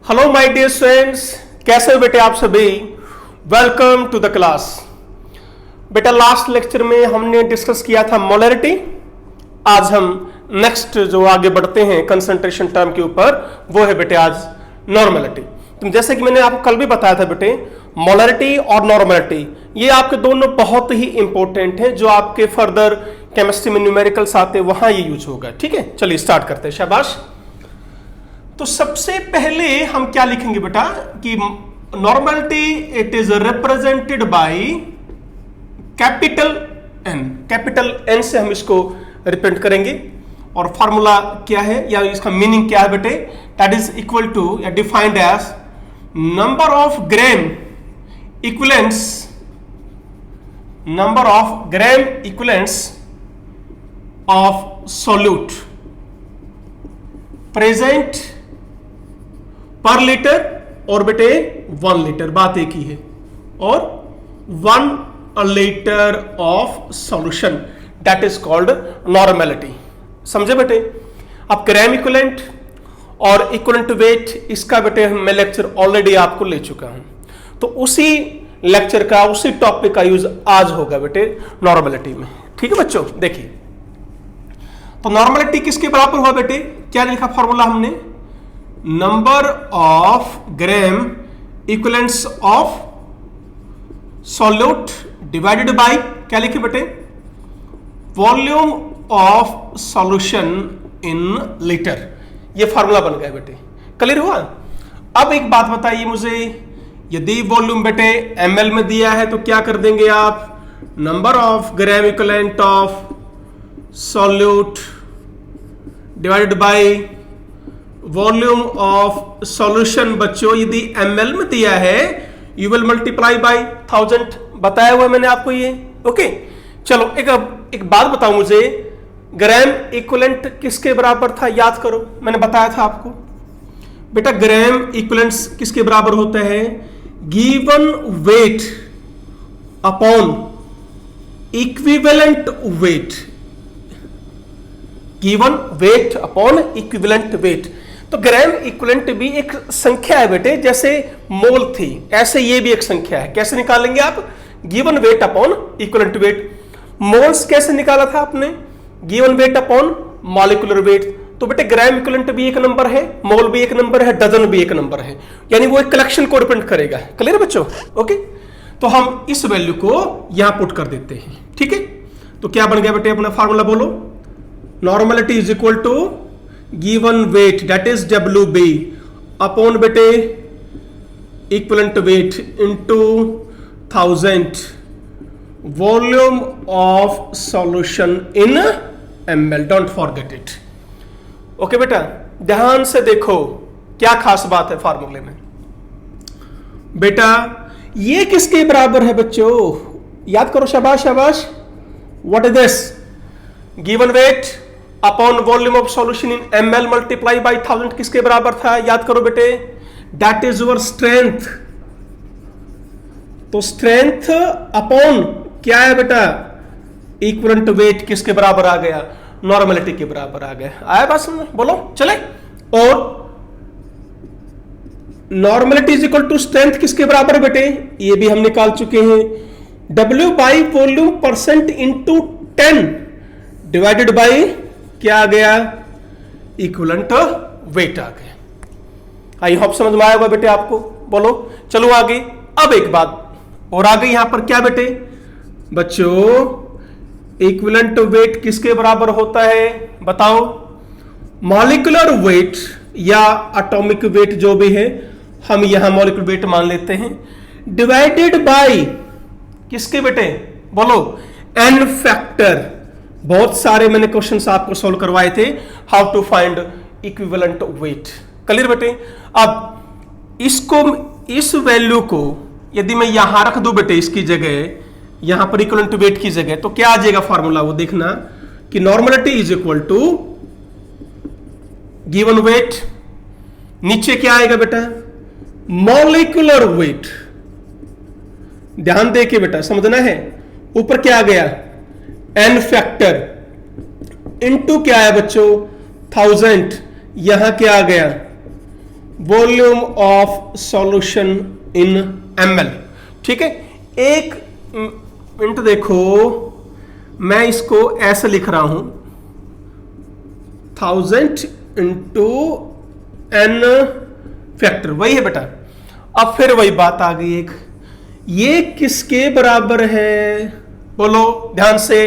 Hello my dear students, कैसे हो बेटे आप सभी। Welcome to the class. बेटा लास्ट लेक्चर में हमने डिस्कस किया था मोलैरिटी। आज हम नेक्स्ट जो आगे बढ़ते हैं कंसंट्रेशन टर्म के ऊपर, वो है बेटे आज नॉर्मेलिटी। तो जैसे कि मैंने आपको कल भी बताया था बेटे, मोलैरिटी और नॉर्मेलिटी ये आपके दोनों बहुत ही इंपॉर्टेंट हैं। जो आपके फर्दर केमिस्ट्री में न्यूमेरिकल्स आते हैं वहां ये यूज होगा। ठीक है, चलिए स्टार्ट करते हैं। शाबाश। तो सबसे पहले हम क्या लिखेंगे बेटा कि normality it is represented by capital N. Capital N से हम इसको रिप्रेजेंट करेंगे और फॉर्मूला क्या है या इसका मीनिंग क्या है बेटे, दैट इज इक्वल टू या defined as number of gram equivalents, number of gram equivalents of solute present per litre और बेटे 1 लीटर, बात एक ही है, और 1 litre of solution, that is called normality. समझे बेटे। अब ग्राम इक्विवेलेंट और इक्विवेलेंट वेट, इसका बेटे मैं लेक्चर ऑलरेडी आपको ले चुका हूं, तो उसी लेक्चर का उसी टॉपिक का यूज आज होगा बेटे नॉर्मेलिटी में। ठीक है बच्चों। देखिए तो नॉर्मेलिटी किसके बराबर हुआ बेटे, क्या लिखा फॉर्मूला हमने, number of gram equivalents of solute divided by क्या लिखे बेटे, volume of solution in litre. ये फॉर्मूला बन गया बेटे। क्लियर हुआ। अब एक बात बताइए मुझे, यदि वॉल्यूम बेटे ml में दिया है तो क्या कर देंगे आप, number of gram equivalent of solute divided by volume of solution. बच्चों यदि ml में दिया है यू विल मल्टीप्लाई बाय 1000, बताया हुआ मैंने आपको ये। ओके चलो एक बात बताओ मुझे, ग्राम इक्विवेलेंट किसके बराबर था, याद करो, मैंने बताया था आपको बेटा ग्राम इक्विवेलेंट्स किसके बराबर होता है, given weight upon equivalent weight, given weight upon equivalent weight. तो ग्राम इक्विवेलेंट भी एक संख्या है बेटे, जैसे मोल थी ऐसे ये भी एक संख्या है। कैसे निकालेंगे आप, given weight upon equivalent weight. Moles कैसे निकाला था आपने, given weight upon molecular weight. तो बेटे ग्राम इक्विवेलेंट भी एक नंबर है, मोल भी एक नंबर है, डजन भी एक नंबर है, यानी वो एक कलेक्शन को रिप्रेजेंट करेगा। क्लियर बच्चों। ओके तो हम इस वैल्यू को यहां पुट कर देते हैं। ठीक है, तो क्या बन गया बेटे अपना फार्मूला बोलो, normality is equal to given weight that is WB upon बेटे equivalent weight into 1000 volume of solution in ml। Don't forget it. Okay बेटा ध्यान से देखो क्या खास बात है फार्मूले में। बेटा ये किसके बराबर है बच्चों, याद करो, शाबाश शाबाश। What is this, given weight upon volume of solution in ml multiply by 1000 किसके बराबर था, याद करो बेटे, दैट इज योर स्ट्रेंथ। तो स्ट्रेंथ अपॉन क्या है बेटा, इक्विवेलेंट वेट किसके बराबर आ गया, नॉर्मेलिटी के बराबर आ गया। आया बात समझ, बोलो चले। और normality is equal to strength किसके बराबर है बेटे, ये भी हम निकाल चुके हैं, W by volume percent into 10 divided by क्या आ गया, इक्विवेलेंट वेट आ गया। आई होप समझ में आया होगा बेटे आपको। बोलो चलो आगे। अब एक बात और आ गई यहां पर, क्या बेटे बच्चों, इक्विवेलेंट वेट किसके बराबर होता है बताओ, मॉलिक्यूलर वेट या एटॉमिक वेट जो भी है, हम यहां मॉलिक्यूलर वेट मान लेते हैं, डिवाइडेड बाय किसके बेटे बोलो, n फैक्टर। बहुत सारे मैंने क्वेश्चंस आपको सॉल्व करवाए थे, how to find equivalent weight. Clear बेटे। अब इसको, इस वैल्यू को यदि मैं यहां रख दूं बेटे इसकी जगह, यहां पर इक्विवेलेंट वेट की जगह, तो क्या आ जाएगा फॉर्मूला, वो देखना कि normality is equal to given weight, नीचे क्या आएगा बेटा, मॉलिक्यूलर वेट। ध्यान दे के बेटा समझना है, ऊपर क्या आ गया, n फैक्टर इनटू क्या है बच्चों 1000, यहां क्या आ गया volume of solution in ml। ठीक है, एक मिनट देखो, मैं इसको ऐसे लिख रहा हूं 1000 इंटू n फैक्टर, वही है बेटा। अब फिर वही बात आ गई एक, ये किसके बराबर है बोलो ध्यान से,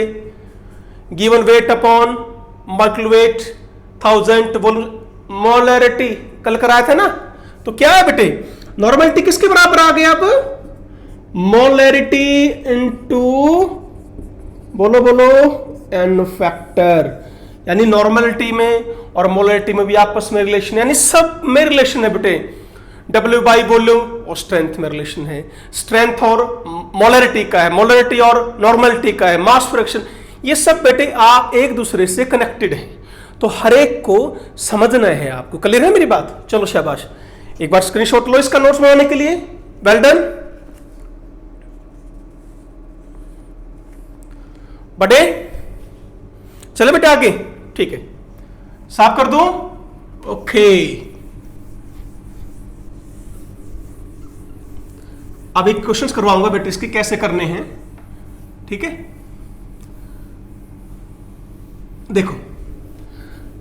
given weight upon molecular weight 1000 molarity कल कराया था ना, तो क्या है बेटे नॉर्मेलिटी किसके बराबर आ गया, अब मोलरिटी इंटू बोलो बोलो n फैक्टर, यानी नॉर्मेलिटी में और मोलरिटी में भी आपस में रिलेशन, यानी सब में रिलेशन है बेटे। W बाई वॉल्यूम और स्ट्रेंथ में रिलेशन है, स्ट्रेंथ और मोलरिटी का है, मोलरिटी और नॉर्मेलिटी का है, मास फ्रैक्शन, ये सब बेटे आप एक दूसरे से कनेक्टेड हैं, तो हर एक को समझना है आपको। क्लियर है मेरी बात? चलो शाबाश, एक बार स्क्रीनशॉट लो इसका नोट्स बनाने के लिए। वेल डन बड़े, चले बेटे आगे। ठीक है, साफ कर दूं? ओके, अब एक क्वेश्चंस करवाऊंगा बेटे, इसके कैसे करने हैं। ठीक है, देखो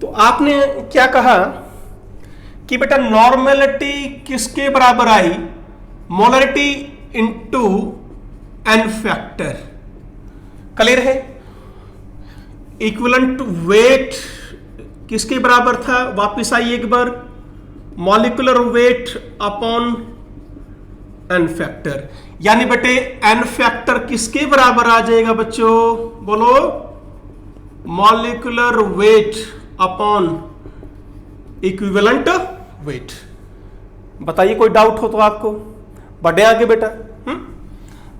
तो आपने क्या कहा कि बेटा नॉर्मेलिटी किसके बराबर आई, molarity into n factor. Clear है? इक्विवेलेंट वेट किसके बराबर था, वापस आइए एक बार, molecular weight upon n factor, यानी बेटे n फैक्टर किसके बराबर आ जाएगा बच्चों, बोलो molecular weight upon equivalent weight. बताइए कोई डाउट हो तो आपको, बढ़े आगे बेटा।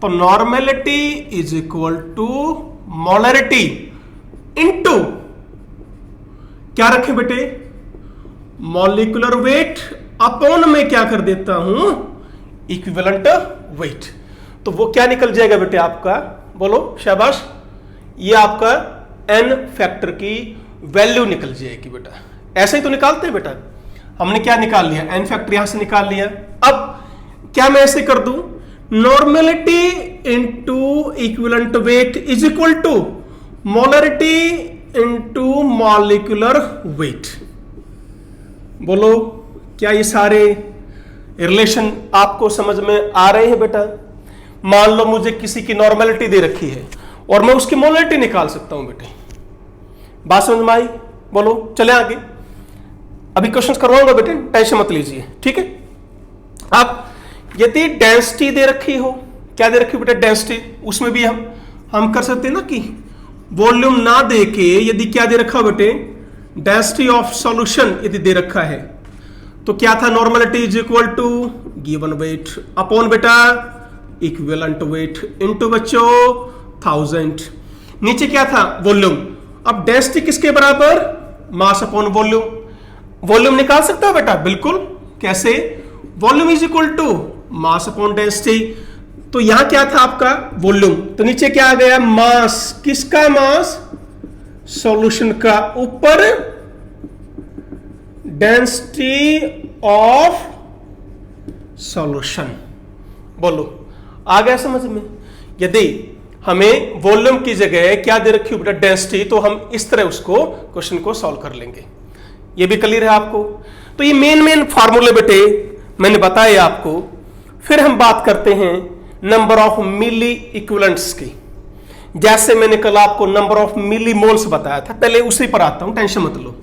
तो normality is equal to molarity into क्या रखें बेटे, मॉलिक्यूलर वेट अपॉन में क्या कर देता हूं, इक्विवेलेंट वेट। तो वो क्या निकल जाएगा बेटे आपका, बोलो शाबाश, ये आपका n फैक्टर की वैल्यू निकल जाएगी बेटा। ऐसे ही तो निकालते हैं बेटा, हमने क्या निकाल लिया, n फैक्टर यहां से निकाल लिया। अब क्या मैं ऐसे कर दूं, normality into equivalent weight is equal to molarity into molecular weight. बोलो क्या ये सारे रिलेशन आपको समझ में आ रहे हैं बेटा? मान लो मुझे किसी की नॉर्मेलिटी दे रखी है और मैं उसकी मोलरिटी निकाल सकता हूं बेटे, बात समझ में आई? बोलो चले आगे, अभी क्वेश्चंस करवाऊंगा बेटे, टेंशन मत लीजिए। ठीक है, अब यदि डेंसिटी दे रखी हो, क्या दे रखी हो बेटा, डेंसिटी, उसमें भी हम कर सकते हैं ना कि वॉल्यूम ना दे के यदि क्या दे रखा हो बेटे, डेंसिटी ऑफ सॉल्यूशन यदि दे रखा है, तो क्या था, normality is equal to given weight upon बेटा इक्विवेलेंट वेट इनटू बच्चों 1000, नीचे क्या था, वॉल्यूम। अब डेंसिटी किसके बराबर, मास अपॉन वॉल्यूम। वॉल्यूम निकाल सकता है बेटा, बिल्कुल, कैसे, volume is equal to mass upon density. तो यहां क्या था आपका वॉल्यूम, तो नीचे क्या आ गया, मास, किसका मास, सॉल्यूशन का, ऊपर डेंसिटी ऑफ सॉल्यूशन। बोलो आ गया समझ में? यदि हमें वॉल्यूम की जगह क्या दे रखी हो बेटा, डेंसिटी, तो हम इस तरह उसको क्वेश्चन को सॉल्व कर लेंगे। ये भी क्लियर है आपको? तो ये मेन फार्मूले बेटे मैंने बताया आपको। फिर हम बात करते हैं नंबर ऑफ मिली इक्विवेलेंट्स की। जैसे मैंने कल आपको नंबर ऑफ मिली मोल्स बताया था, पहले उसी पर आता हूं, टेंशन मत लो।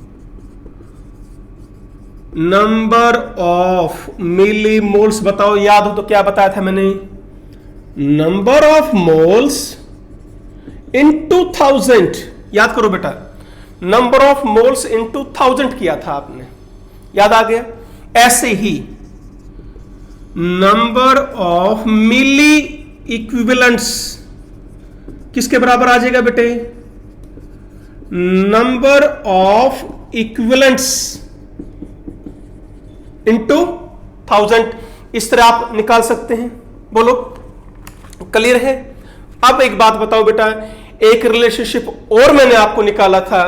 नंबर ऑफ मिली मोल्स बताओ, याद हो तो क्या बताया था मैंने, नंबर ऑफ मोल्स इनटू 1000। याद करो बेटा, नंबर ऑफ मोल्स इनटू 1000 किया था आपने, याद आ गया? ऐसे ही नंबर ऑफ मिली इक्विवेलेंट्स किसके बराबर आ जाएगा बेटे, नंबर ऑफ इक्विवेलेंट्स इनटू 1000। इस तरह आप निकाल सकते हैं। बोलो क्लियर है? अब एक बात बताओ बेटा, एक रिलेशनशिप और मैंने आपको निकाला था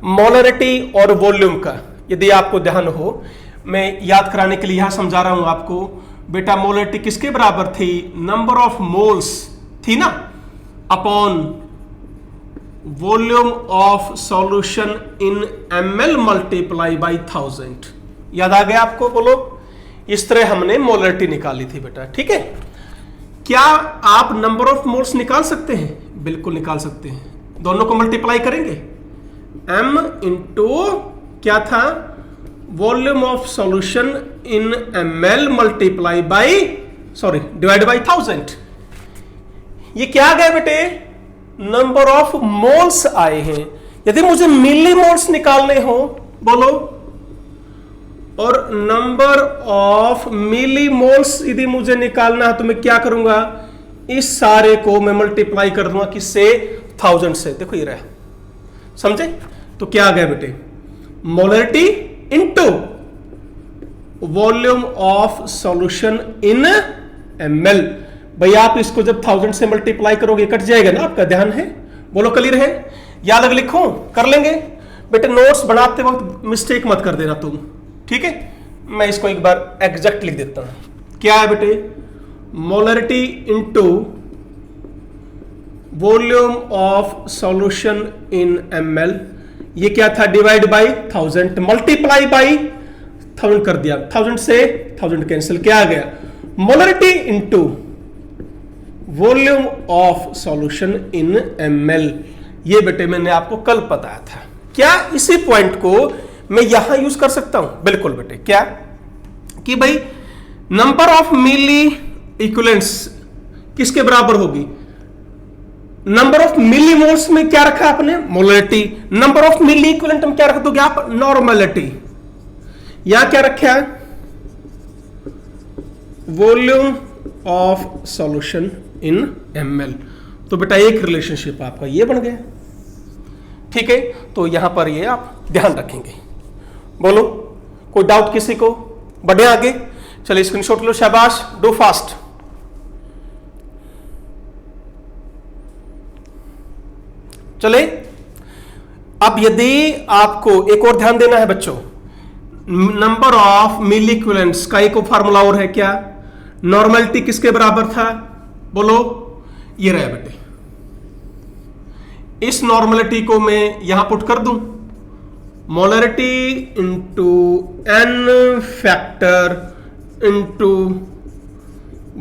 मोलरिटी और वॉल्यूम का, यदि आपको ध्यान हो। मैं याद कराने के लिए यहां समझा रहा हूं आपको। बेटा मोलरिटी किसके बराबर थी, नंबर ऑफ मोल्स थी ना, upon volume of solution in ml multiply by 1000। याद आ गया आपको, बोलो। इस तरह हमने मोलरिटी निकाली थी बेटा, ठीक है। क्या आप नंबर ऑफ मोल्स निकाल सकते हैं, बिल्कुल निकाल सकते हैं। दोनों को मल्टीप्लाई करेंगे, m इंटू क्या था, volume of solution in ml multiply by divide by 1000। ये क्या आ गया बेटे, नंबर ऑफ मोल्स आए हैं। यदि मुझे मिली मोल्स निकालने हो, बोलो, और नंबर ऑफ मिली मोल्स यदि मुझे निकालना है तो मैं क्या करूंगा, इस सारे को मैं मल्टीप्लाई कर दूंगा किससे, 1000 से। देखो ये रहा, समझे। तो क्या आ गया बेटे, molarity into volume of solution in ml। भाई आप इसको जब 1000 से मल्टीप्लाई करोगे कट जाएगा ना, आपका ध्यान है, बोलो क्लियर है। या अलग लिखो, कर लेंगे बेटे। नोट्स बनाते वक्त मिस्टेक मत कर देना तुम, ठीक है। मैं इसको एक बार एग्जैक्ट लिख देता हूं। क्या है बेटे, molarity into volume of solution in ml। ये क्या था, डिवाइड बाई 1000, मल्टीप्लाई बाई 1000 कर दिया, 1000 से 1000 कैंसिल, क्या आ गया, molarity into volume of solution in ml। ये बेटे मैंने आपको कल बताया था। क्या इसी पॉइंट को मैं यहां यूज कर सकता हूं, बिल्कुल बेटे। क्या कि भाई नंबर ऑफ मिली इक्विवेलेंट्स किसके बराबर होगी, नंबर ऑफ मिली मोल्स में क्या रखा आपने, molarity. Number of milli equivalent में क्या रख दोगे आप, नॉर्मलिटी। या क्या रखा है, volume of solution in ml। तो बेटा एक रिलेशनशिप आपका ये बन गया, ठीक है। तो यहां पर ये आप ध्यान रखेंगे। बोलो, कोई डाउट किसी को, बढ़े आगे। चलिए स्क्रीनशॉट लो, शाबाश, डू फास्ट। चले, अब यदि आपको एक और ध्यान देना है बच्चों, नंबर ऑफ मिली इक्विवेलेंट्स का एक फार्मूला और है, क्या, नॉर्मलिटी किसके बराबर था, बोलो, ये रहा बेटे। इस नॉर्मलिटी को मैं यहां पुट कर दूं, molarity into n factor into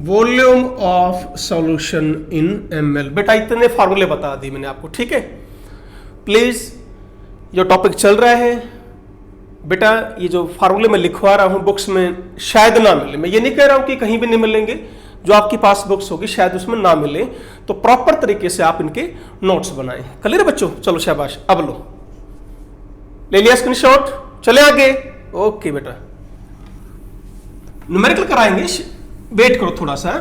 volume of solution in ml। बेटा इतने फार्मूले बता दिए मैंने आपको, ठीक है। प्लीज, जो टॉपिक चल रहा है बेटा, ये जो फार्मूले मैं लिखवा रहा हूं बुक्स में शायद ना मिले, मैं ये नहीं कह रहा हूं कि कहीं भी नहीं मिलेंगे, जो आपके पास बुक्स होगी शायद उसमें ना मिले, तो प्रॉपर तरीके से आप इनके नोट्स बनाएं। क्लियर है बच्चों, चलो शाबाश। अब लो, ले लिया स्क्रीनशॉट, चले आगे। ओके बेटा, न्यूमेरिकल कराएंगे, वेट करो थोड़ा सा।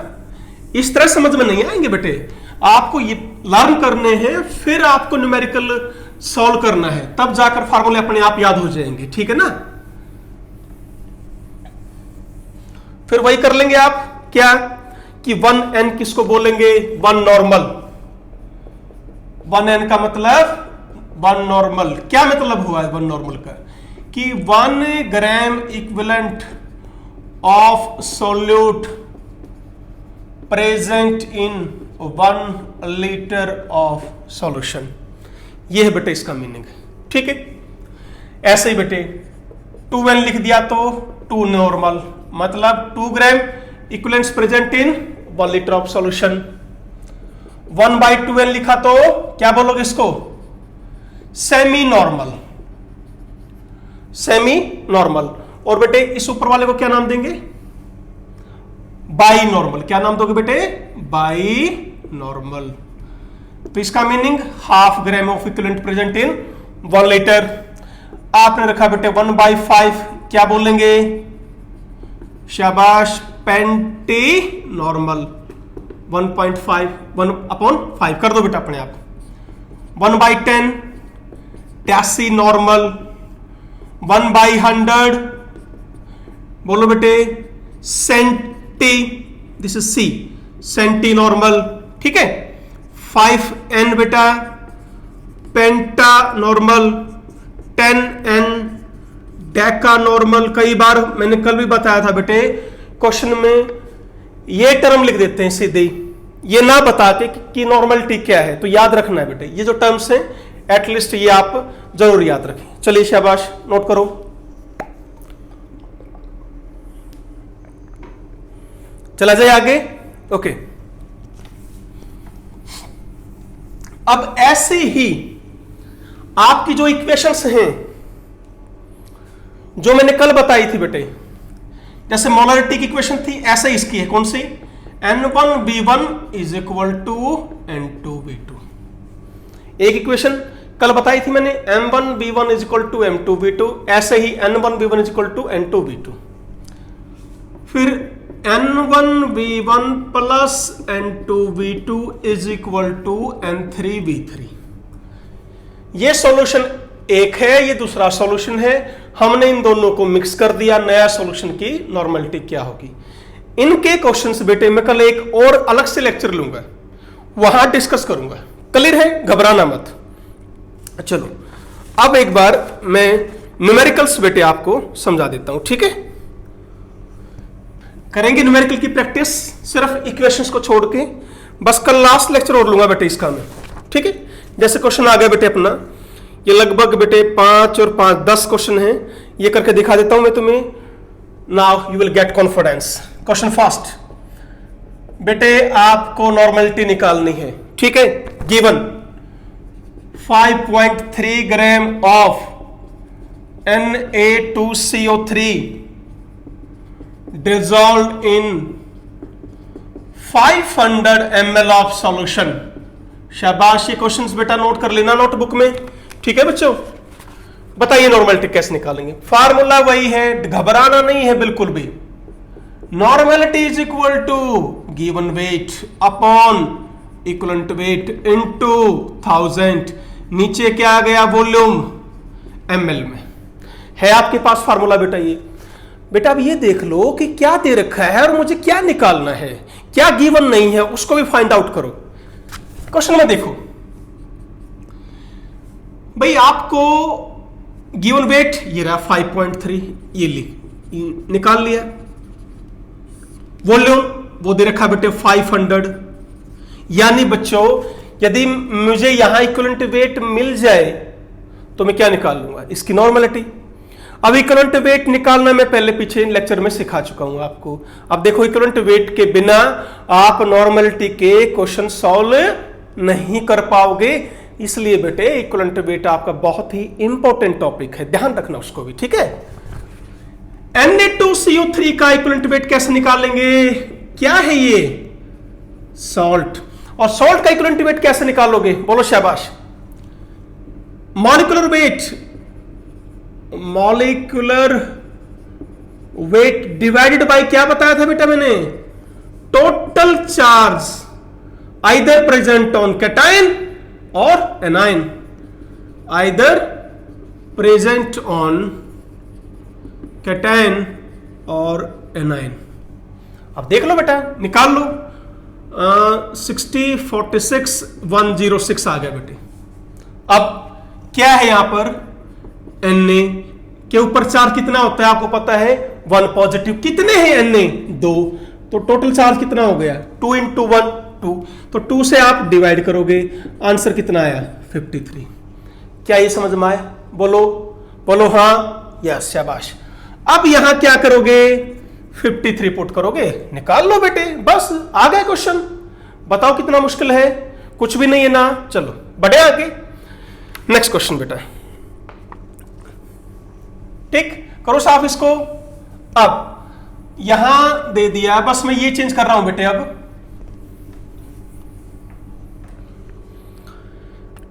इस तरह समझ में नहीं आएंगे बेटे, आपको ये लर्न करने हैं, फिर आपको न्यूमेरिकल सॉल्व करना है, तब जाकर फार्मूले अपने आप याद हो जाएंगे, ठीक है ना। फिर वही कर लेंगे आप, क्या कि 1n किसको बोलेंगे, 1 नॉर्मल। 1n का मतलब 1 नॉर्मल। क्या मतलब हुआ है 1 नॉर्मल का, कि 1 gram equivalent of solute present in 1 litre of solution. ये है बेटे इसका मीनिंग, ठीक है। ऐसे ही बेटे 2n लिख दिया तो 2 नॉर्मल, मतलब 2 gram equivalents present in 1 litre of solution. 1/2n लिखा तो क्या बोलोगे इसको, सेमी नॉर्मल। Semi normal. और बेटे इस ऊपर वाले को क्या नाम देंगे, बाई नॉर्मल। क्या नाम दोगे बेटे, बाई नॉर्मल। तो इसका meaning 1/2 gram of equivalent present in 1 litre. आपने रखा बेटे 1/5, क्या बोलेंगे, शाबाश, पेंटी नॉर्मल। 1.5, 1/5 कर दो बेटा अपने आप। 1/10 टैसी नॉर्मल। 1/100 बोलो बेटे centi, this is C, centi normal, ठीक है। 5n बेटा पेंटा नॉर्मल। 10n डेका नॉर्मल, कई बार मैंने कल भी बताया था बेटे, क्वेश्चन में ये टर्म लिख देते हैं सीधे, ये ना बता के कि नॉर्मलिटी क्या है। तो याद रखना है बेटे, ये जो टर्म्स हैं एटलीस्ट ये आप जरूर याद रखें। चलिए शाबाश, नोट करो। चला जाए आगे। ओके, अब ऐसे ही आपकी जो इक्वेशंस हैं जो मैंने कल बताई थी बेटे, जैसे मोलरिटी की इक्वेशन थी, ऐसे ही इसकी है। कौन सी? N1B1 is equal to N2B2। एक इक्वेशन कल बताई थी मैंने, M1B1 is equal to M2B2, ऐसे ही N1B1 is equal to N2B2। फिर N1B1 plus N2B2 is equal to N3B3। ये सॉल्यूशन एक है, ये दूसरा सॉल्यूशन है। हमने इन दोनों को मिक्स कर दिया, नया सॉल्यूशन की नॉर्मलिटी क्या होगी। इनके क्वेश्चंस बेटे मैं कल एक और अलग से लेक्चर लूंगा, वहां डिस्कस करूंगा। क्लियर है? घबराना मत। चलो अब एक बार मैं न्यूमेरिकल्स बेटे आपको समझा देता हूं, ठीक है? करेंगे न्यूमेरिकल की प्रैक्टिस सिर्फ इक्वेशंस को छोड़ के, बस कल लास्ट लेक्चर और लूंगा बेटे इसका मैं, ठीक है? जैसे क्वेश्चन आ गया बेटे अपना, ये लगभग बेटे 5 और 5 10 क्वेश्चन हैं, ये करके दिखा देता हूं मैं तुम्हें। Now you will get confidence. Question first बेटे, आपको नॉर्मलिटी निकालनी है, ठीक है? Given 5.3 gram of Na2CO3 dissolved in 500 ml of solution। शाबाश, ये क्वेश्चंस बेटा नोट कर लेना नोटबुक में, ठीक है बच्चों? बताइए नॉर्मलिटी कैसे निकालेंगे। फार्मूला वही है, घबराना नहीं है बिल्कुल भी। Normality is equal to given weight upon equivalent weight into 1000। नीचे क्या आ गया? वॉल्यूम ml में है आपके पास फार्मूला बेटा। ये बेटा अब ये देख लो कि क्या दे रखा है और मुझे क्या निकालना है, क्या गिवन नहीं है उसको भी फाइंड आउट करो। क्वेश्चन में देखो भाई, आपको गिवन वेट ये रहा 5.3, ये निकाल लिया। वॉल्यूम वो दे रखा बेटे 500। यानी बच्चों यदि मुझे यहां इक्विवेलेंट वेट मिल जाए तो मैं क्या निकाल लूंगा? इसकी नॉर्मलिटी। अब इक्विवेलेंट वेट निकालना मैं पहले पीछे लेक्चर में सिखा चुका हूं आपको। अब देखो इक्विवेलेंट वेट के बिना आप नॉर्मलिटी के क्वेश्चन सॉल्व नहीं कर पाओगे, इसलिए बेटे इक्विवेलेंट वेट आपका बहुत ही इंपॉर्टेंट टॉपिक है, ध्यान रखना उसको भी, ठीक है? Na2CO3 का इक्विवेलेंट वेट कैसे निकालेंगे? क्या है ये? सॉल्ट। और सॉल्ट का इक्विवेलेंट वेट कैसे निकालोगे? बोलो शाबाश। मॉलिक्यूलर वेट डिवाइडेड बाय क्या बताया था बेटा मैंने? Total charge either present on cation और anion, either present on cation और एनायन। अब देख लो बेटा, निकाल लो। 60 46 106 आ गया बेटे। अब क्या है यहां पर? Na के ऊपर चार्ज कितना होता है आपको पता है? 1 पॉजिटिव। कितने हैं Na? 2। तो टोटल चार्ज कितना हो गया? 2 × 1 2। तो 2 से आप डिवाइड करोगे, आंसर कितना आया? 53। क्या ये समझ में आया? बोलो बोलो हाँ, यस, शाबाश। अब यहां क्या करोगे? 53 पुट करोगे, निकाल लो बेटे, बस आ गया क्वेश्चन। बताओ कितना मुश्किल है? कुछ भी नहीं है ना। चलो बढ़े आगे, नेक्स्ट क्वेश्चन बेटा। ठीक, करो साफ इसको। अब यहां दे दिया, बस मैं ये चेंज कर रहा हूं बेटे। अब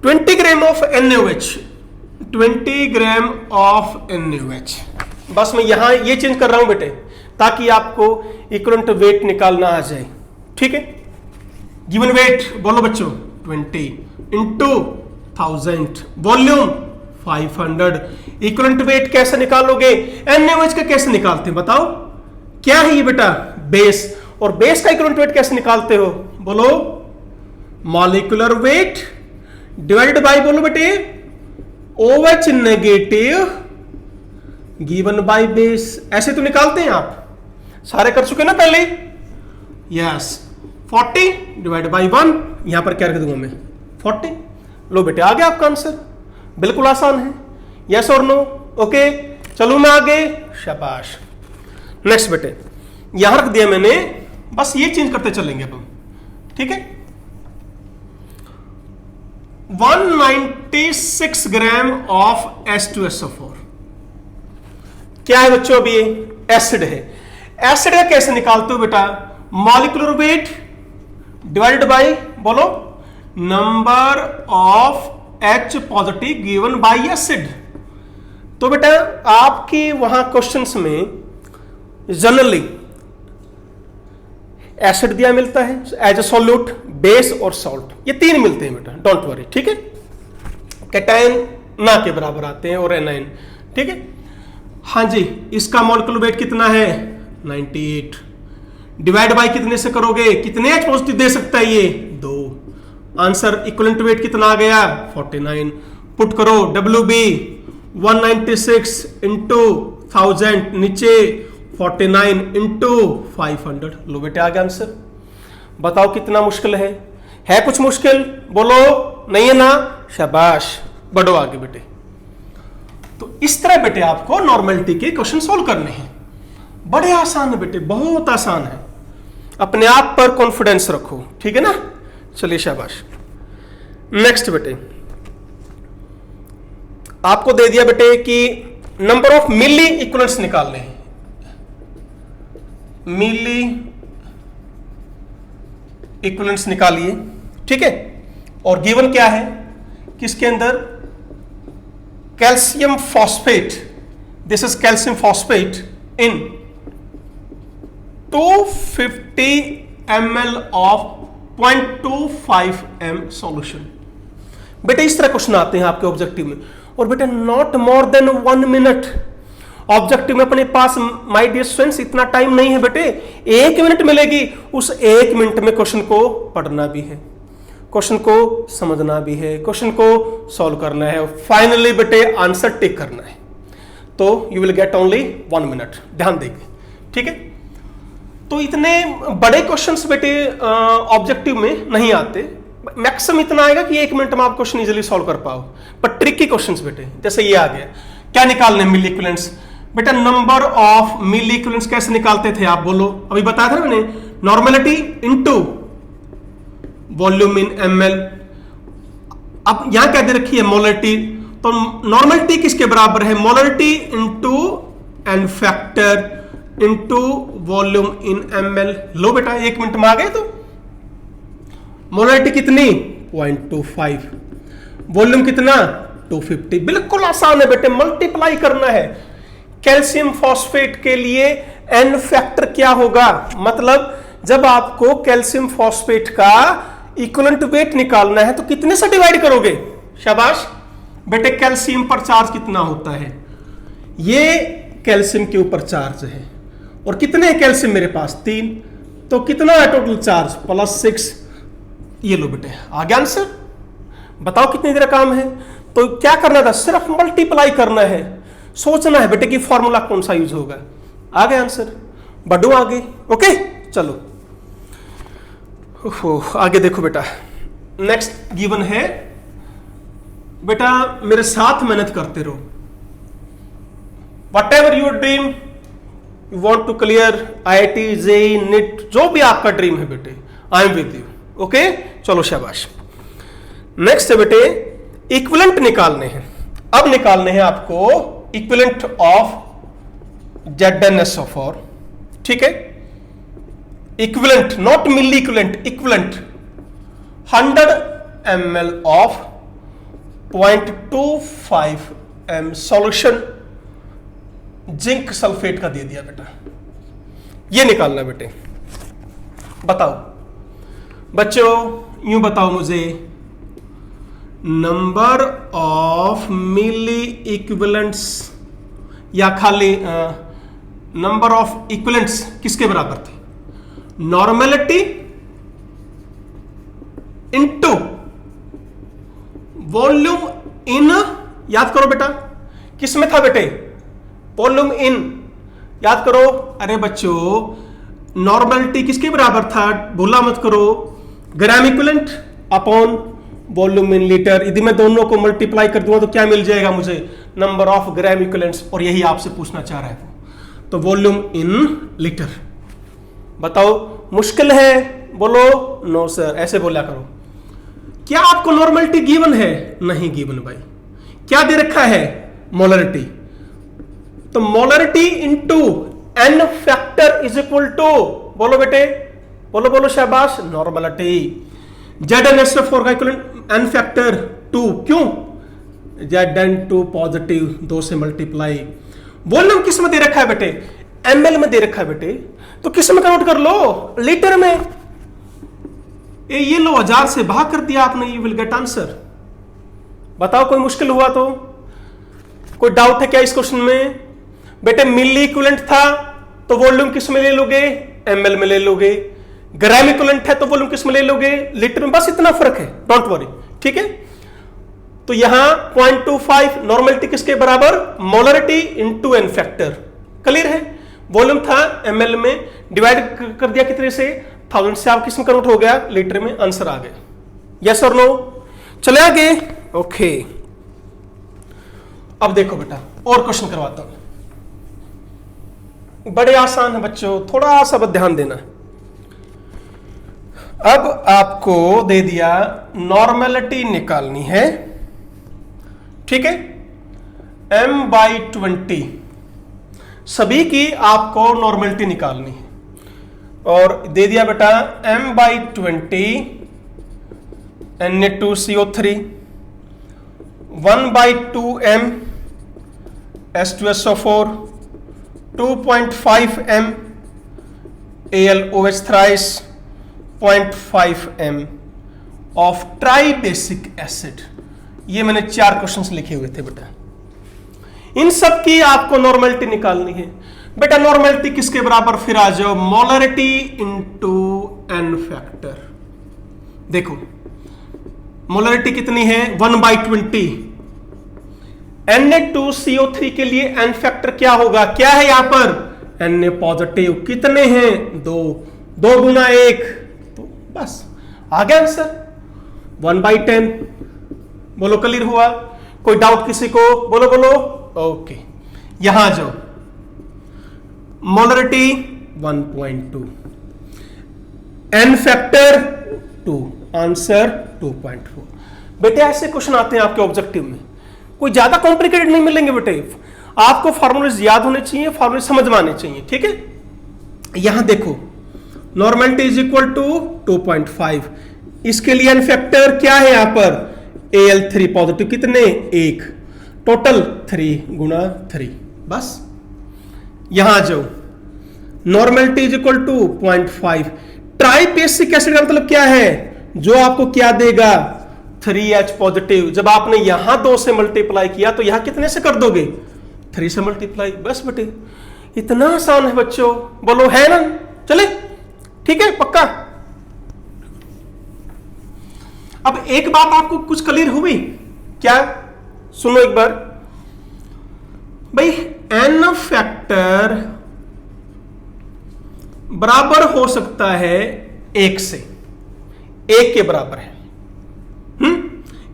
20 gram of NaOH, 20 gram of NaOH, बस मैं यहां ये चेंज कर रहा हूं बेटे ताकि आपको इक्विवेलेंट वेट निकालना आ जाए, ठीक है? गिवन वेट बोलो बच्चों 20 × 1000, वॉल्यूम 500। इक्विवेलेंट वेट कैसे निकालोगे? NaOH का कैसे निकालते हैं बताओ? क्या है ये बेटा? बेस। और बेस का इक्विवेलेंट वेट कैसे निकालते हो? बोलो मॉलिक्यूलर वेट डिवाइडेड बाय, बोलो बेटे, OH negative given by base, ऐसे तो निकालते हैं आप, सारे कर चुके ना पहले। यस 40 डिवाइड बाई 1, यहां पर क्या रख दूंगा मैं 40। लो बेटे आ गया आपका आंसर, बिल्कुल आसान है। यस और नो? ओके चलो मैं आगे, शाबाश। नेक्स्ट बेटे यहां रख दिया मैंने, बस ये चेंज करते चलेंगे अब हम, ठीक है। 196 ग्राम ऑफ H2SO4 क्या है बच्चों? अभी एसिड है। एसिड का कैसे निकालते हो बेटा? मॉलिक्यूलर वेट डिवाइडेड बाय, बोलो, number of H positive given by acid. तो बेटा आपके वहां क्वेश्चंस में जनरली एसिड दिया मिलता है एज अ सॉल्यूट, बेस और सॉल्ट, ये तीन मिलते हैं बेटा, डोंट वरी, ठीक है। कैटायन ना के बराबर आते हैं और एनायन, ठीक है। हाँ जी, इसका मॉलिक्यूलर वेट कितना है? 98। डिवाइड बाय कितने से करोगे? कितने H पॉजिटिव दे सकता है ये? 2। आंसर इक्विवेलेंट वेट कितना आ गया? 49। पुट करो WB 196 इंटू 1000, नीचे 49 इंटू 500। लो बेटे आ गया आंसर। बताओ कितना मुश्किल है कुछ मुश्किल? बोलो नहीं है ना? शाबाश, बढ़ो आगे बेटे। तो इस तरह बेटे आपको नॉर्मेलिटी के क्वेश्चन सोल्व करने हैं, बड़े आसान है बेटे, बहुत आसान है। अपने आप पर कॉन्फिडेंस रखो, ठीक है ना। चलिए शाबाश। नेक्स्ट बेटे आपको दे दिया बेटे कि नंबर ऑफ मिली इक्विवेलेंट्स निकालने हैं। मिली इक्विवेलेंट्स निकालिए, ठीक है। और गिवन क्या है? किसके अंदर? Calcium phosphate, this is calcium phosphate in 250 ml of 0.25 m solution. बेटे इस तरह क्वेश्चन आते हैं आपके ऑब्जेक्टिव में, और बेटे not more than 1 minute. Objective में अपने पास माय डियर स्टूडेंट्स इतना टाइम नहीं है बेटे, 1 मिनट मिलेगी, उस 1 मिनट में क्वेश्चन को पढ़ना भी है, क्वेश्चन को समझना भी है, क्वेश्चन को सॉल्व करना है, फाइनली बेटे आंसर टिक करना है। तो you will get only 1 minute, ध्यान देंगे, ठीक है। तो इतने बड़े क्वेश्चंस बेटे ऑब्जेक्टिव में नहीं आते, मैक्सिमम इतना आएगा कि 1 मिनट में आप क्वेश्चन इजीली सॉल्व कर पाओ। पर ट्रिकी क्वेश्चंस बेटे, जैसे ये आ गया, क्या निकालने? मिली इक्विवेलेंट्स। बेटा नंबर ऑफ मिली इक्विवेलेंट्स कैसे निकालते थे आप? बोलो, अभी बताया था ना मैंने, normality into volume in ml। अब यहां क्या दे रखी है? मोलरिटी। तो नॉर्मेलिटी किसके बराबर है? Molarity into N factor into volume in ml। लो बेटा 1 मिनट में आ गए। तो मोलरिटी कितनी? 0.25, वॉल्यूम कितना? 250। बिल्कुल आसान है बेटे, मल्टीप्लाई करना है। कैल्शियम फॉस्फेट के लिए एन फैक्टर क्या होगा? मतलब जब आपको कैल्शियम फॉस्फेट का इक्विवेलेंट वेट निकालना है तो कितने से डिवाइड करोगे? शाबाश बेटे। कैल्शियम पर चार्ज कितना होता है? ये कैल्शियम के ऊपर चार्ज है, और कितने कैल्शियम मेरे पास? 3। तो कितना है टोटल चार्ज? +6। ये लो बेटे आ गया आंसर। बताओ कितनी देर काम है? तो क्या करना था? सिर्फ मल्टीप्लाई करना है, सोचना है बेटे कि फॉर्मूला कौन सा यूज होगा। आ गया आंसर, बढ़ो आगे। ओके चलो आगे देखो बेटा। नेक्स्ट गिवन है बेटा, मेरे साथ मेहनत करते रहो। Whatever your dream, you want to clear IIT, JEE, NEET, जो भी आपका ड्रीम है बेटे, I am with you. Okay चलो शाबाश। नेक्स्ट है बेटे, इक्विवेलेंट निकालने हैं। अब निकालने हैं आपको इक्विवेलेंट ऑफ ZnSO4, ठीक है। Equivalent, not milli equivalent, equivalent 100 ml of 0.25 m solution zinc sulphate का दे दिया बेटा। ये निकालना बेटे। बताओ बच्चों, यूं बताओ मुझे, नंबर ऑफ मिली इक्विवेलेंट्स या खाली नंबर ऑफ इक्विवेलेंट्स किसके बराबर थे? नॉर्मेलिटी इनटू वॉल्यूम इन, याद करो बेटा, किस में था बेटे? वॉल्यूम इन, याद करो। अरे बच्चों नॉर्मलिटी किसके बराबर था, भूला मत करो, gram equivalent upon volume in litre. यदि मैं दोनों को मल्टीप्लाई कर दूंगा तो क्या मिल जाएगा मुझे, नंबर ऑफ ग्राम इक्विवेलेंट्स, और यही आपसे पूछना चाह रहा है वो। तो वॉल्यूम इन लीटर। बताओ मुश्किल है, बोलो नो सर, ऐसे बोला करो। क्या आपको नॉर्मलिटी गिवन है, नहीं गिवन भाई। क्या दे रखा है, मोलरिटी। तो molarity into N factor is equal to, बोलो बेटे, बोलो बोलो शाबाश, नॉर्मलिटी। ZnSO4 का इक्विवेलेंट एन फैक्टर 2, क्यों, Zn2 पॉजिटिव, 2 से मल्टीप्लाई। वॉल्यूम किस में दे रखा है बेटे, ml में दे रखा है बेटे, तो किस में कन्वर्ट कर लो, लीटर में। ये लो 1000 से भाग कर दिया आपने, यू विल गेट आंसर। बताओ कोई मुश्किल हुआ तो, कोई डाउट है क्या इस क्वेश्चन में? बेटे मिली इक्विवेलेंट था तो वॉल्यूम किस में ले लोगे, ml में ले लोगे। ग्राम इक्विवेलेंट है तो वॉल्यूम किस में ले लोगे, लीटर में। बस इतना फर्क है, डोंट वरी, ठीक है। तो यहां 0.25 नॉर्मलिटी किसके बराबर, molarity into N factor. Clear है, वॉल्यूम था ml में, डिवाइड कर दिया कितने से, 1000 से, आप किस में कन्वर्ट हो गया, लीटर में। आंसर आ गया, यस और नो। चले आगे, ओके। अब देखो बेटा और क्वेश्चन करवाता हूं, बड़े आसान है बच्चों, थोड़ा सा बस ध्यान देना। अब आपको दे दिया नॉर्मलिटी निकालनी है, ठीक है, m/20 सभी की आपको नॉर्मलिटी निकालनी है। और दे दिया बेटा m/20 Na2CO3, 1/2m H2SO4, 2.5m AlOH thrice, 0.5m of try basic acid. ये मैंने 4 क्वेश्चंस लिखे हुए थे बेटा, इन सब की आपको नॉर्मलिटी निकालनी है। बेटा नॉर्मलिटी किसके बराबर, फिर आ जाओ, मोलरिटी इंटू एन फैक्टर। देखो मोलरिटी कितनी है, 1/20। Na2CO3 के लिए एन फैक्टर क्या होगा, क्या है यहां पर, Na पॉजिटिव, कितने हैं, 2, 2 गुना 1, तो बस आ गया आंसर, 1/10। बोलो क्लियर हुआ, कोई डाउट किसी को, बोलो बोलो, ओके। यहां जाओ, मोलरिटी 1.2, एन फैक्टर 2, आंसर 2.4। बेटे ऐसे क्वेश्चन आते हैं आपके ऑब्जेक्टिव में, कोई ज्यादा कॉम्प्लिकेटेड नहीं मिलेंगे बेटे, आपको फार्मूलेज याद होने चाहिए, फार्मूलेज समझ में आने चाहिए, ठीक है। यहां देखो नॉर्मलिटी इज इक्वल टू 2.5, इसके लिए एन फैक्टर क्या है यहां पर, Al3 पॉजिटिव, कितने, 1, टोटल 3 गुना 3, बस। यहां जाओ, normality is equal to 0.5, tribasic acid का मतलब क्या है, जो आपको क्या देगा, 3H पॉजिटिव। जब आपने यहां 2 से मल्टीप्लाई किया तो यहां कितने से कर दोगे, 3 से मल्टीप्लाई, बस बेटे इतना आसान है बच्चों, बोलो है ना, चले ठीक है, पक्का। अब एक बात आपको कुछ क्लियर हुई क्या, सुनो एक बार भाई, एन फैक्टर बराबर हो सकता है 1 से, 1 के बराबर है,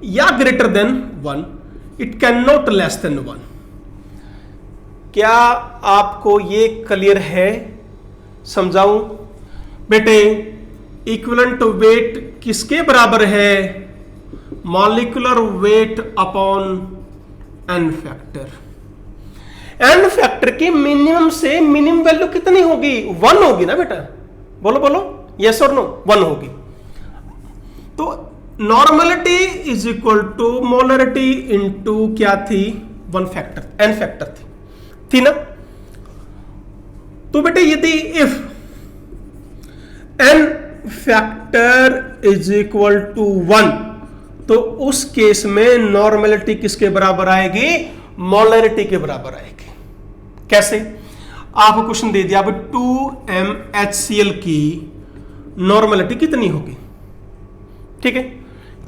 या greater than 1, it can not less than 1। क्या आपको ये क्लियर है, समझाऊं बेटे, इक्विवेलेंट वेट किसके बराबर है, molecular weight upon N factor. N factor की मिनिमम से मिनिमम वैल्यू कितनी होगी, 1 होगी ना बेटा, बोलो बोलो, यस और नो, 1 होगी। तो normality is equal to molarity into क्या थी, 1 फैक्टर, एन फैक्टर थी ना। तो बेटे यदि if N factor is equal to 1, तो उस केस में नॉर्मलिटी किसके बराबर आएगी, मोलरिटी के बराबर आएगी। कैसे, आपको क्वेश्चन दे दिया, अब 2MHCl की नॉर्मलिटी कितनी होगी, ठीक है।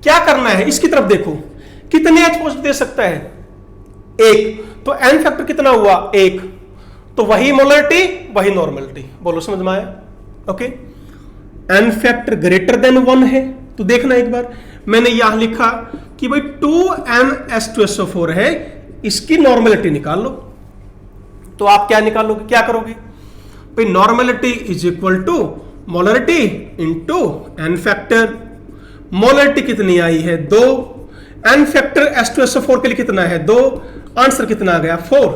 क्या करना है, इसकी तरफ देखो, कितने H पॉजिटिव दे सकता है, 1, तो n फैक्टर कितना हुआ 1, तो वही मोलरिटी वही नॉर्मेलिटी। बोलो समझ में आया? Okay, n factor greater than 1 है तो देखना एक बार, मैंने यहां लिखा कि भाई 2n(H2SO4) है, इसकी नॉर्मेलिटी निकाल लो। तो आप क्या निकालोगे, क्या करोगे भाई, normality is equal to molarity into n factor. Molarity कितनी आई है 2, n फैक्टर H2SO4 के लिए कितना है 2, आंसर कितना आ गया 4।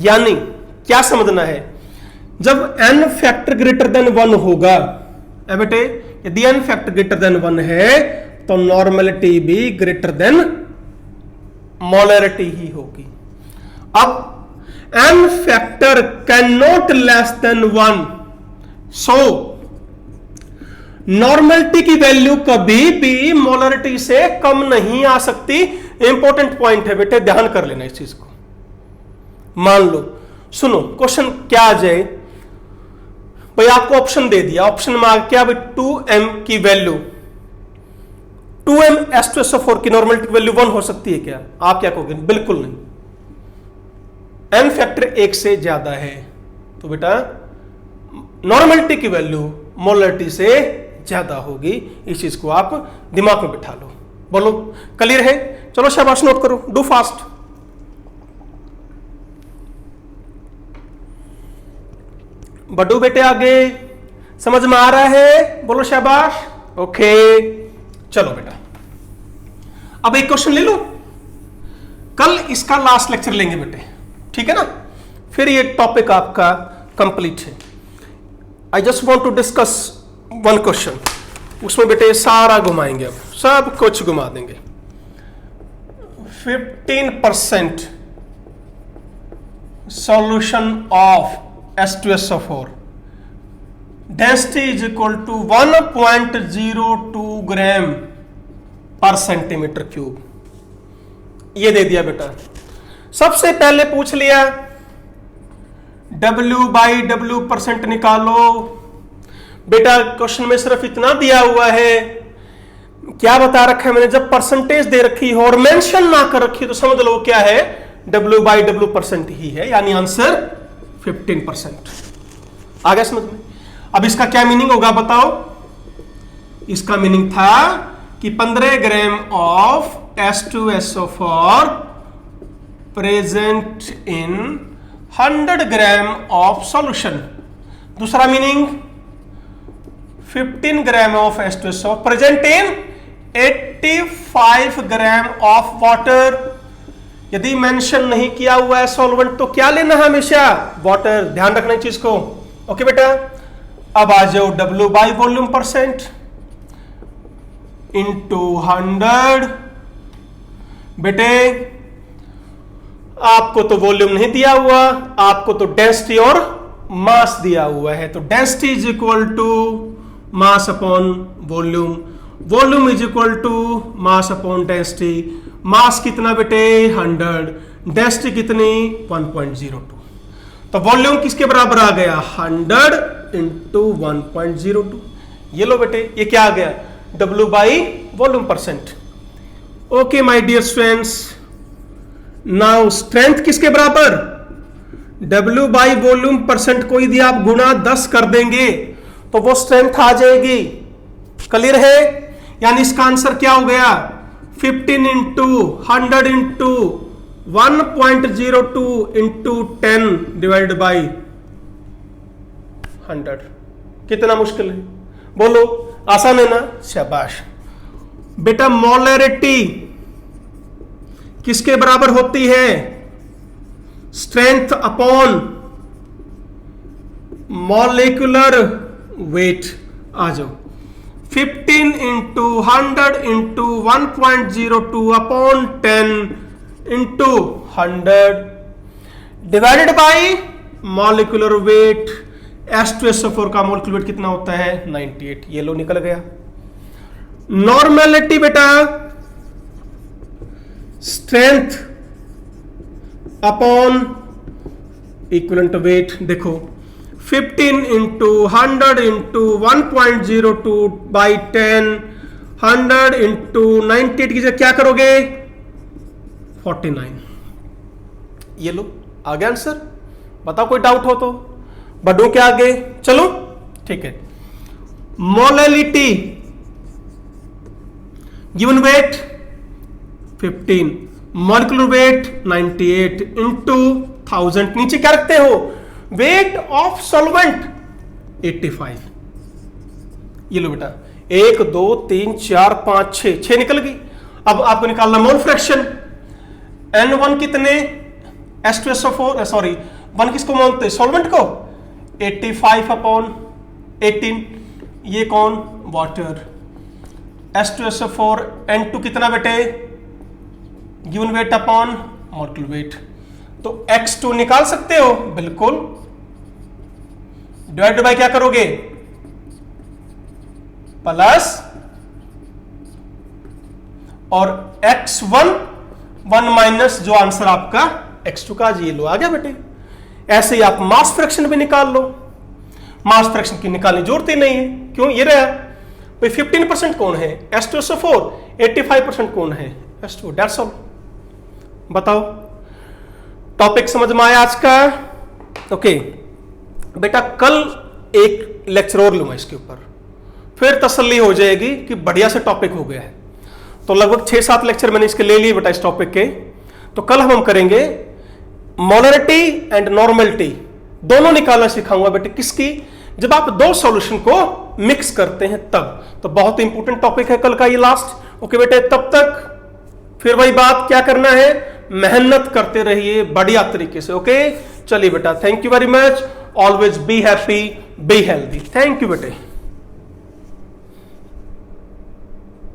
यानी क्या समझना है, जब n फैक्टर ग्रेटर देन 1 होगा, बेटे यदि n फैक्टर ग्रेटर देन 1 है तो नॉर्मेलिटी भी ग्रेटर देन मोलरिटी ही होगी। अब n factor can not less than 1, so normality की वैल्यू कभी भी मोलरिटी से कम नहीं आ सकती। इंपॉर्टेंट पॉइंट है बेटे, ध्यान कर लेना इस चीज को। मान लो, सुनो क्वेश्चन क्या आ जाए भाई, आपको ऑप्शन दे दिया, ऑप्शन में आ क्या भाई 2m की वैल्यू, 2m(H2SO4) की नॉर्मेलिटी वैल्यू 1 हो सकती है क्या? आप क्या कहोगे, बिल्कुल नहीं, n फैक्टर 1 से ज्यादा है, तो बेटा नॉर्मेलिटी की वैल्यू मोलरिटी से ज्यादा होगी। इस चीज को आप दिमाग में बिठा लो। बोलो क्लियर है? चलो शाबाश, नोट करो, डू फास्ट। बड्डू बेटे आगे समझ में आ रहा है? बोलो शाबाश। ओके चलो बेटा, अब एक क्वेश्चन ले लो, कल इसका लास्ट लेक्चर लेंगे बेटे, ठीक है ना? फिर ये टॉपिक आपका कंप्लीट है। I just want to discuss one question, उसमें बेटे सारा घुमाएंगे, अब सब कुछ घुमा देंगे। 15% solution of H2SO4 density is equal to 1.02 gram per centimetre cube, ये दे दिया बेटा। सबसे पहले पूछ लिया W/W% निकालो। बेटा क्वेश्चन में सिर्फ इतना दिया हुआ है, क्या बता रखा है मैंने, जब परसेंटेज दे रखी हो और मेंशन ना कर रखी तो समझ लो क्या है, W/W% ही है, यानी आंसर 15%। आ गया समझ में? अब इसका क्या मीनिंग होगा बताओ? इसका मीनिंग था कि 15 gram of H2SO4 present in 100 gram of solution. दूसरा meaning 15 gram of H2SO present in 85 gram of water. यदि मेंशन नहीं किया हुआ है सॉल्वेंट तो क्या लेना है हमेशा, वाटर। ध्यान रखना इस चीज को। ओके बेटा, अब आ जाओ W/वॉल्यूम% इंटू 100। बेटे आपको तो वॉल्यूम नहीं दिया हुआ, आपको तो डेंसिटी और मास दिया हुआ है, तो density is equal to mass upon volume, volume is equal to mass upon density. Mass कितना बेटे 100, डेंसिटी कितनी 1.02, तो वॉल्यूम किसके बराबर आ गया 100 इंटू 1.02। ये लो बेटे, ये क्या आ गया W/वॉल्यूम%। Okay my dear students, now strength किसके बराबर, W/वॉल्यूम% को यदि आप गुणा 10 कर देंगे तो वो स्ट्रेंथ आ जाएगी। क्लियर है? यानी इसका आंसर क्या हो गया 15 into 100 into 1.02 into 10 divide by 100। कितना मुश्किल है, बोलो आसान है ना? शाबाश बेटा। मोलरिटी किसके बराबर होती है, स्ट्रेंथ अपॉन मॉलिक्यूलर वेट। आ जाओ 15 into 100 into 1.02 upon 10 into 100 divided by molecular weight. H2SO4 का मॉलिक्यूलर वेट कितना होता है 98। ये लो निकल गया। नॉर्मेलिटी बेटा स्ट्रेंथ अपॉन इक्विवेलेंट वेट। देखो 15 इंटू 100 इंटू 1.02 बाई 10, 100 इंटू 98 की जगह क्या करोगे 49। ये लो आ गया आंसर। बताओ कोई डाउट हो तो, बढ़ू क्या आगे, चलो ठीक है। Molality given weight 15, molecular weight 98 into 1000, नीचे क्या रखते हो, वेट ऑफ सॉल्वेंट 85। ये लो बेटा 1 2 3 4 5 6 निकल गई। अब आपको निकालना मोल फ्रैक्शन। N1 कितने, H2SO4 सॉरी 1 किसको मानते, सॉल्वेंट को, 85 अपॉन 18, ये कौन, वाटर। H2SO4 N2 कितना बेटे, given weight upon molecular weight, तो X2 निकाल सकते हो, बिल्कुल। डिवाइड बाय क्या करोगे, प्लस, और X1 1 माइनस जो आंसर आपका X2 का, ये लो आ गया बेटे। ऐसे ही आप मास फ्रैक्शन भी निकाल लो, मास फ्रैक्शन की निकालने की जरूरत ही नहीं है, क्यों, ये रहा भाई 15% कौन है, H2SO4, 85% कौन है, H2, दैट्स ऑल। बताओ टॉपिक समझ में आया आज का। ओके बेटा कल एक लेक्चर और लूंगा इसके ऊपर, फिर तसल्ली हो जाएगी कि बढ़िया से टॉपिक हो गया है। तो लगभग 6-7 लेक्चर मैंने इसके ले लिए बेटा इस टॉपिक के। तो कल हम करेंगे मोलरिटी एंड नॉर्मलिटी, दोनों निकालना सिखाऊंगा बेटे, किसकी, जब आप दो सॉल्यूशन को मिक्स करते हैं तब। तो बहुत इंपॉर्टेंट टॉपिक है कल का ये लास्ट। ओके बेटे, तब तक फिर वही बात, क्या करना है, मेहनत करते रहिए बढ़िया तरीके से। ओके चलिए बेटा, thank you very much, always be happy, be healthy. Thank you बेटे।